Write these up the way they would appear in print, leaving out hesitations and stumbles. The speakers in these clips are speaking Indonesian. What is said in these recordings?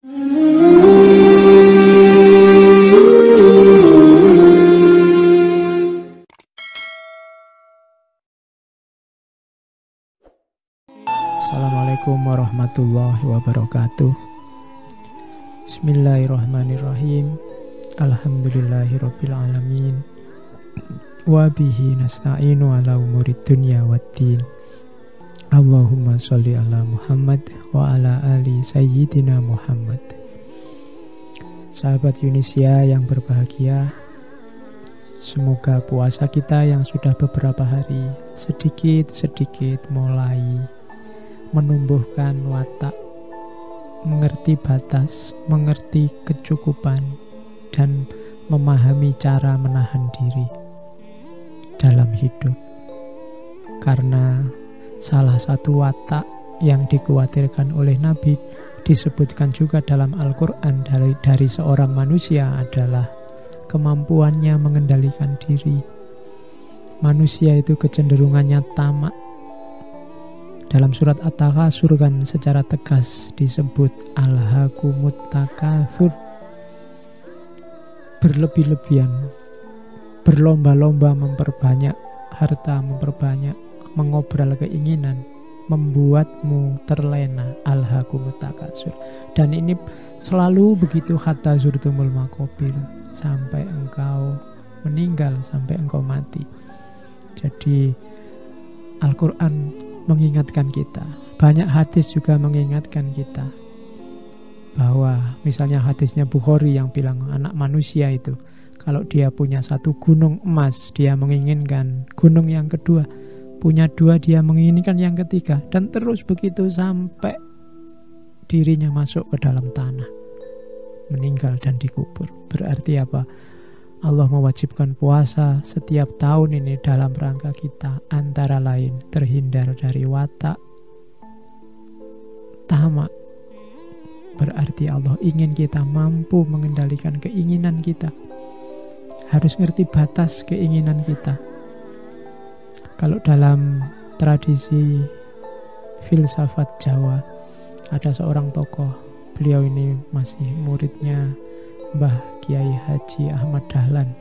Assalamualaikum warahmatullahi wabarakatuh. Bismillahirrahmanirrahim. Alhamdulillahirabbil alamin. Wa bihi nasta'inu ala umurid dunya waddin. Allahumma sholli ala Muhammad wa ala ali sayyidina Muhammad. Sahabat Yunisia yang berbahagia, semoga puasa kita yang sudah beberapa hari sedikit-sedikit mulai menumbuhkan watak, mengerti batas, mengerti kecukupan, dan memahami cara menahan diri dalam hidup. Karena salah satu watak yang dikhawatirkan oleh Nabi, disebutkan juga dalam Al-Quran dari seorang manusia adalah kemampuannya mengendalikan diri. Manusia itu kecenderungannya tamak. Dalam surat At-Takatsur kan secara tegas disebut alhaakumut takatsur, berlebih-lebihan, berlomba-lomba memperbanyak harta, memperbanyak, mengobrol keinginan, membuatmu terlena. Alhaakumut takatsur. Dan ini selalu begitu hatta zurtumul maqabir, sampai engkau meninggal, sampai engkau mati. Jadi Al-Quran mengingatkan kita, banyak hadis juga mengingatkan kita bahwa misalnya hadisnya Bukhari yang bilang anak manusia itu kalau dia punya satu gunung emas, dia menginginkan gunung yang kedua, punya dua, dia menginginkan yang ketiga, dan terus begitu sampai dirinya masuk ke dalam tanah, meninggal dan dikubur. Berarti apa? Allah mewajibkan puasa setiap tahun ini dalam rangka kita antara lain terhindar dari watak tamak. Berarti Allah ingin kita mampu mengendalikan keinginan kita. Harus ngerti batas keinginan kita. Kalau dalam tradisi filsafat Jawa, ada seorang tokoh, beliau ini masih muridnya Mbah Kiai Haji Ahmad Dahlan,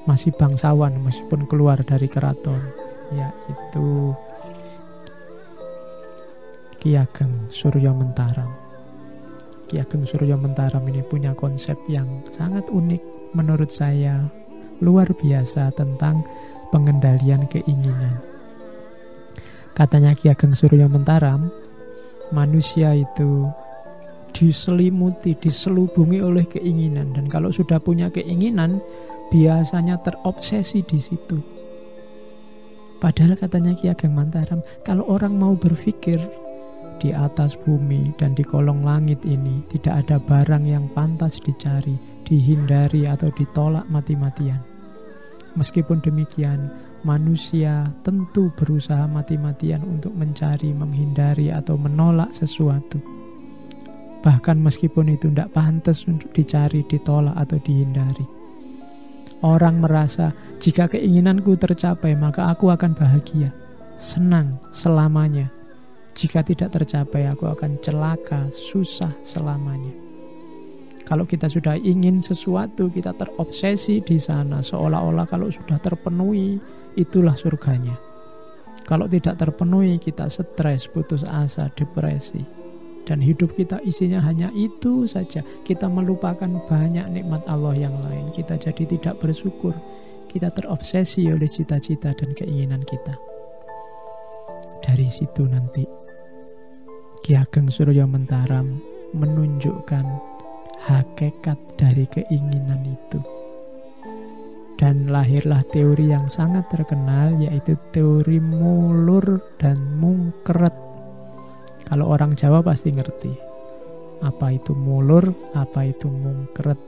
masih bangsawan meskipun keluar dari keraton, yaitu Ki Ageng Suryo Mentaram. Ki Ageng Suryo Mentaram ini punya konsep yang sangat unik menurut saya, luar biasa tentang pengendalian keinginan. Katanya Ki Ageng Suryo Mentaram, manusia itu diselimuti, diselubungi oleh keinginan, dan kalau sudah punya keinginan biasanya terobsesi di situ. Padahal katanya Ki Ageng Mentaram, kalau orang mau berpikir, di atas bumi dan di kolong langit ini tidak ada barang yang pantas dicari, dihindari atau ditolak mati-matian. Meskipun demikian, manusia tentu berusaha mati-matian untuk mencari, menghindari atau menolak sesuatu. Bahkan meskipun itu tidak pantas untuk dicari, ditolak atau dihindari. Orang merasa jika keinginanku tercapai maka aku akan bahagia, senang selamanya. Jika tidak tercapai aku akan celaka, susah selamanya. Kalau kita sudah ingin sesuatu, kita terobsesi di sana, seolah-olah kalau sudah terpenuhi itulah surganya. Kalau tidak terpenuhi kita stres, putus asa, depresi. Dan hidup kita isinya hanya itu saja. Kita melupakan banyak nikmat Allah yang lain. Kita jadi tidak bersyukur. Kita terobsesi oleh cita-cita dan keinginan kita. Dari situ nanti Ki Ageng Suryo Mentaram menunjukkan hakikat dari keinginan itu. Dan lahirlah teori yang sangat terkenal, yaitu teori mulur dan mungkeret. Kalau orang Jawa pasti ngerti apa itu mulur, apa itu mungkeret.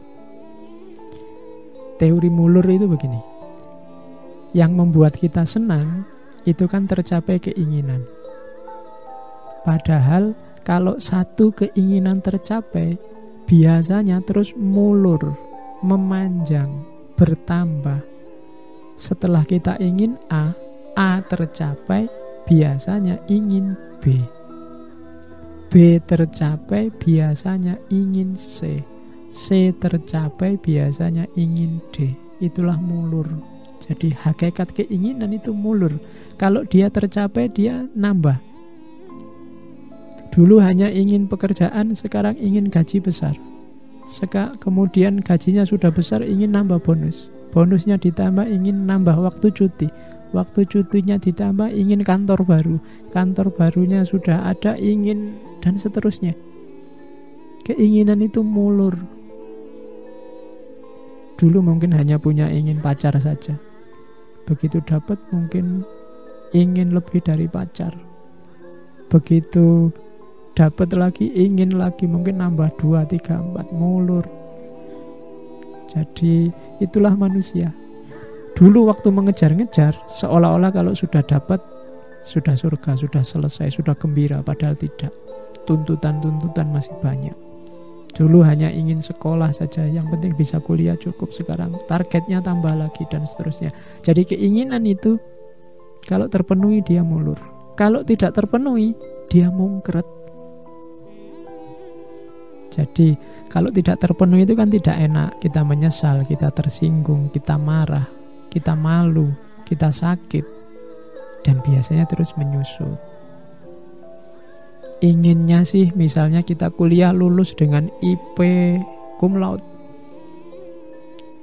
Teori mulur itu begini, yang membuat kita senang itu kan tercapai keinginan. Padahal kalau satu keinginan tercapai, biasanya terus mulur, memanjang, bertambah. Setelah kita ingin A tercapai, biasanya ingin B. B tercapai biasanya ingin C. C tercapai biasanya ingin D. Itulah mulur. Jadi hakikat keinginan itu mulur. Kalau dia tercapai, dia nambah. Dulu hanya ingin pekerjaan, sekarang ingin gaji besar. Kemudian gajinya sudah besar, ingin nambah bonus. Bonusnya ditambah, ingin nambah waktu cuti. Waktu cutinya ditambah, ingin kantor baru. Kantor barunya sudah ada, ingin, dan seterusnya. Keinginan itu mulur. Dulu mungkin hanya punya ingin pacar saja. Begitu dapat mungkin ingin lebih dari pacar. Begitu dapat lagi, ingin lagi, mungkin nambah 2, 3, 4, mulur. Jadi itulah manusia. Dulu waktu mengejar-ngejar, seolah-olah kalau sudah dapat, sudah surga, sudah selesai, sudah gembira. Padahal tidak. Tuntutan-tuntutan masih banyak. Dulu hanya ingin sekolah saja, yang penting bisa kuliah cukup. Sekarang targetnya tambah lagi, dan seterusnya. Jadi keinginan itu kalau terpenuhi dia mulur. Kalau tidak terpenuhi, dia mungkret. Jadi kalau tidak terpenuhi itu kan tidak enak. Kita menyesal, kita tersinggung, kita marah, kita malu, kita sakit, dan biasanya terus menyusut. Inginnya sih misalnya kita kuliah lulus dengan IP cum laude,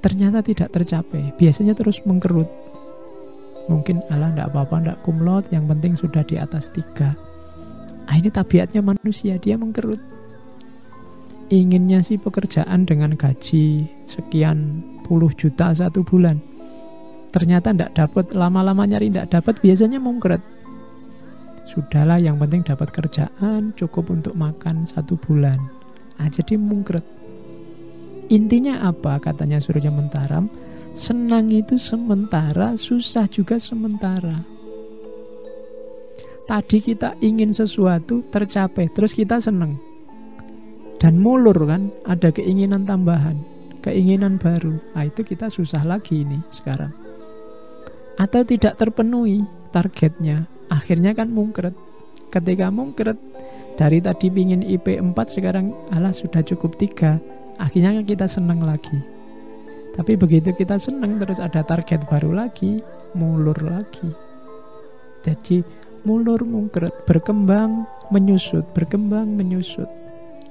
ternyata tidak tercapai. Biasanya terus mengkerut. Mungkin enggak apa-apa, enggak cum laude, yang penting sudah di atas 3. Ini tabiatnya manusia, dia mengkerut. Inginnya sih pekerjaan dengan gaji sekian puluh juta 1 bulan, ternyata enggak dapat, lama-lama nyari enggak dapat, biasanya mungkret. Sudahlah, yang penting dapat kerjaan, cukup untuk makan 1 bulan. Jadi mungkret. Intinya apa katanya Surya Mentaram? Senang itu sementara, susah juga sementara. Tadi kita ingin sesuatu tercapai, terus kita senang. Dan mulur kan, ada keinginan tambahan, keinginan baru. Itu kita susah lagi ini sekarang. Atau tidak terpenuhi targetnya, akhirnya kan mungkret. Ketika mungkret, dari tadi pingin IP 4, sekarang sudah cukup 3. Akhirnya kita senang lagi. Tapi begitu kita senang, terus ada target baru lagi, mulur lagi. Jadi mulur mungkret, berkembang menyusut, berkembang menyusut.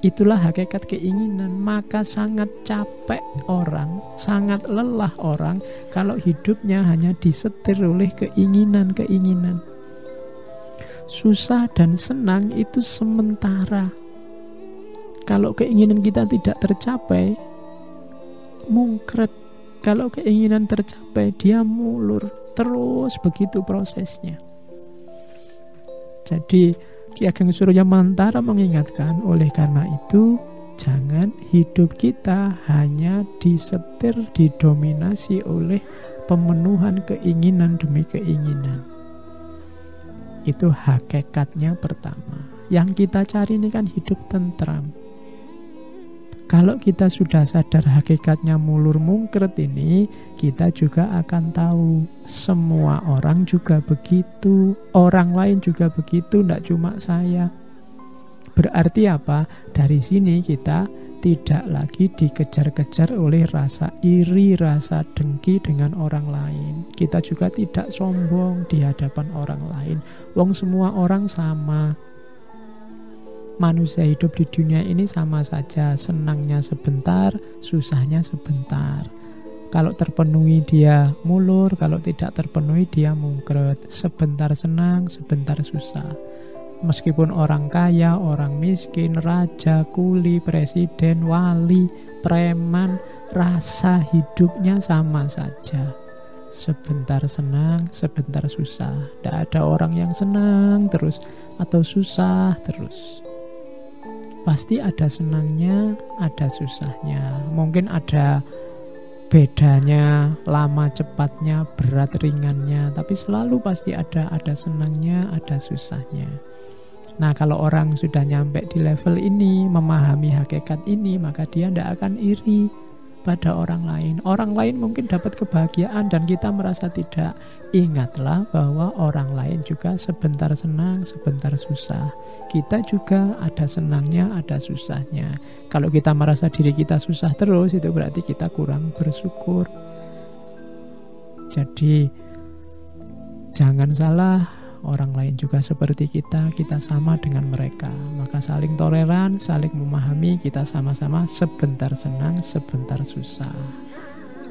Itulah hakikat keinginan. Maka sangat capek orang, sangat lelah orang kalau hidupnya hanya disetir oleh keinginan-keinginan. Susah dan senang itu sementara. Kalau keinginan kita tidak tercapai, mungkret. Kalau keinginan tercapai, dia mulur. Terus begitu prosesnya. Jadi Ki Ageng Surya Mantara mengingatkan, oleh karena itu jangan hidup kita hanya disetir, didominasi oleh pemenuhan keinginan demi keinginan. Itu hakikatnya pertama. Yang kita cari ini kan hidup tentram. Kalau kita sudah sadar hakikatnya mulur mungkret ini, kita juga akan tahu semua orang juga begitu, orang lain juga begitu, tidak cuma saya. Berarti apa? Dari sini kita tidak lagi dikejar-kejar oleh rasa iri, rasa dengki dengan orang lain. Kita juga tidak sombong di hadapan orang lain. Wong semua orang sama. Manusia hidup di dunia ini sama saja, senangnya sebentar, susahnya sebentar. Kalau terpenuhi dia mulur, kalau tidak terpenuhi dia mungkret. Sebentar senang, sebentar susah. Meskipun orang kaya, orang miskin, raja, kuli, presiden, wali, preman, rasa hidupnya sama saja. Sebentar senang, sebentar susah. Tidak ada orang yang senang terus atau susah terus. Pasti ada senangnya, ada susahnya. Mungkin ada bedanya, lama cepatnya, berat ringannya, tapi selalu pasti ada senangnya, ada susahnya. Nah, kalau orang sudah nyampe di level ini, memahami hakikat ini, maka dia tidak akan iri. pada orang lain. Orang lain mungkin dapat kebahagiaan dan kita merasa tidak. Ingatlah bahwa orang lain juga sebentar senang, sebentar susah. Kita juga ada senangnya, ada susahnya. Kalau kita merasa diri kita susah terus, itu berarti kita kurang bersyukur. Jadi jangan salah, orang lain juga seperti kita sama dengan mereka. Maka saling toleran, saling memahami, kita sama-sama sebentar senang, sebentar susah.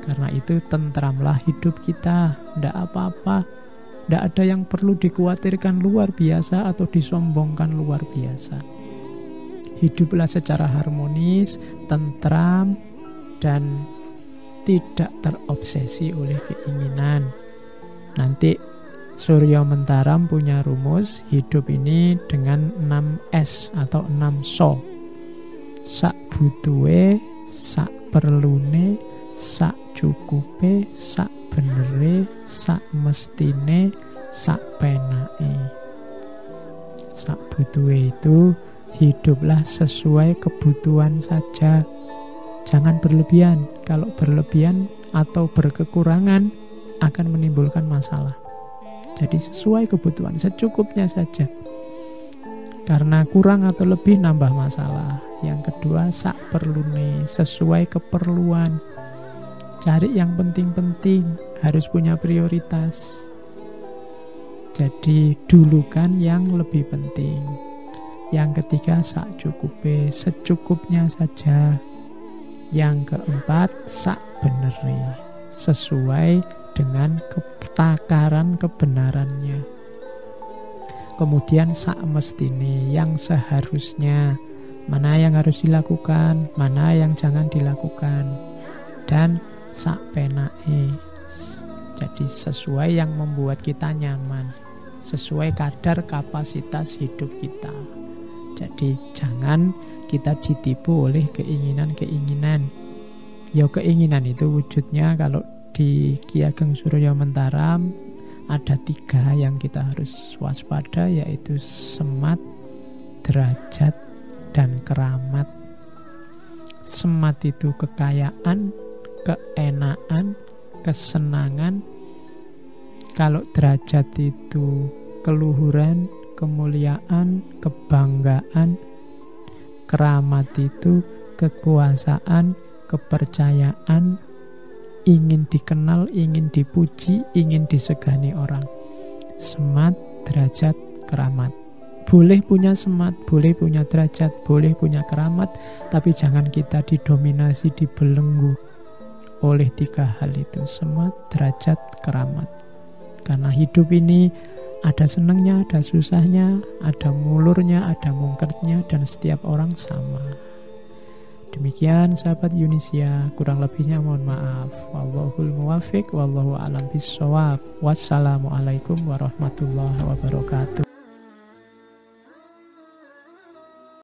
Karena itu tentramlah hidup kita, tidak apa-apa. Tidak ada yang perlu dikhawatirkan luar biasa atau disombongkan luar biasa. Hiduplah secara harmonis, tentram, dan tidak terobsesi oleh keinginan. Nanti Surya Mentaram punya rumus hidup ini dengan 6S atau 6 so. Sak butuhe, sak perlune, sak cukupe, sak benere, sak mestine, sak penake. Sak butuhe itu hiduplah sesuai kebutuhan saja. Jangan berlebihan. Kalau berlebihan atau berkekurangan akan menimbulkan masalah. Jadi sesuai kebutuhan, secukupnya saja. Karena kurang atau lebih nambah masalah. Yang kedua, sak perlune, sesuai keperluan. Cari yang penting-penting, harus punya prioritas. Jadi dulukan yang lebih penting. Yang ketiga, sak cukupe, secukupnya saja. Yang keempat, sak benere, sesuai dengan takaran kebenarannya. Kemudian sak mestine, yang seharusnya, mana yang harus dilakukan, mana yang jangan dilakukan. Dan sak penake, jadi sesuai yang membuat kita nyaman, sesuai kadar kapasitas hidup kita. Jadi jangan kita ditipu oleh keinginan-keinginan. Ya keinginan itu wujudnya kalau di Ki Ageng Surya Mentaram ada 3 yang kita harus waspada, yaitu semat, derajat, dan keramat. Semat itu kekayaan, keenaan, kesenangan. Kalau derajat itu keluhuran, kemuliaan, kebanggaan. Keramat itu kekuasaan, kepercayaan, ingin dikenal, ingin dipuji, ingin disegani orang. Semat, derajat, keramat. Boleh punya semat, boleh punya derajat, boleh punya keramat, tapi jangan kita didominasi, dibelenggu oleh 3 hal itu, semat, derajat, keramat. Karena hidup ini ada senangnya, ada susahnya, ada mulurnya, ada mungkernya, dan setiap orang sama. Demikian sahabat Yunisia, kurang lebihnya mohon maaf. Wallahul muwafiq, wallahu a'lam bishawab. Wassalamualaikum warahmatullahi wabarakatuh.